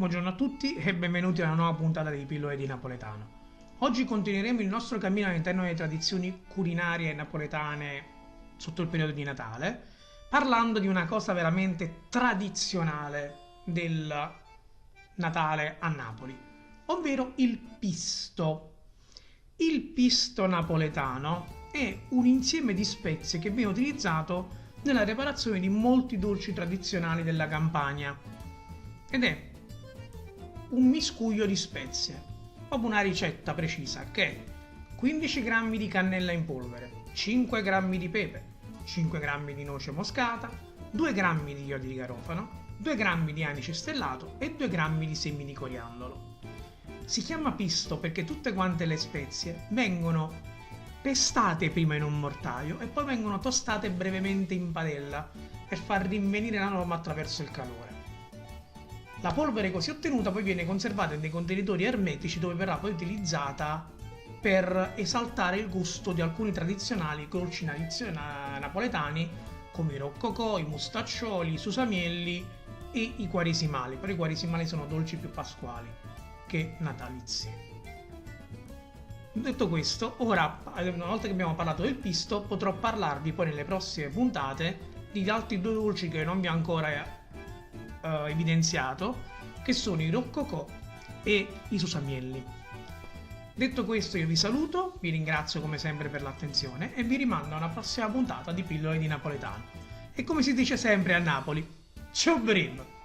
Buongiorno a tutti e benvenuti a una nuova puntata di Pillole di Napoletano. Oggi continueremo il nostro cammino all'interno delle tradizioni culinarie napoletane sotto il periodo di Natale, parlando di una cosa veramente tradizionale del Natale a Napoli, ovvero il pisto. Il pisto napoletano è un insieme di spezie che viene utilizzato nella preparazione di molti dolci tradizionali della Campania ed è un miscuglio di spezie, proprio una ricetta precisa che è 15 g di cannella in polvere, 5 g di pepe, 5 g di noce moscata, 2 g di chiodi di garofano, 2 g di anice stellato e 2 g di semi di coriandolo. Si chiama pisto perché tutte quante le spezie vengono pestate prima in un mortaio e poi vengono tostate brevemente in padella per far rinvenire l'aroma attraverso il calore. La polvere così ottenuta poi viene conservata in dei contenitori ermetici dove verrà poi utilizzata per esaltare il gusto di alcuni tradizionali dolci napoletani come i roccocò, i mustaccioli, i susamielli e i quaresimali. Però i quaresimali sono dolci più pasquali che natalizi. Detto questo, ora, una volta che abbiamo parlato del pisto, potrò parlarvi poi nelle prossime puntate di altri due dolci che non vi ho ancora evidenziato, che sono i roccocò e i susamielli. Detto questo, io vi saluto, vi ringrazio come sempre per l'attenzione e vi rimando a una prossima puntata di Pillole di Napoletano. E come si dice sempre a Napoli, ciao brim!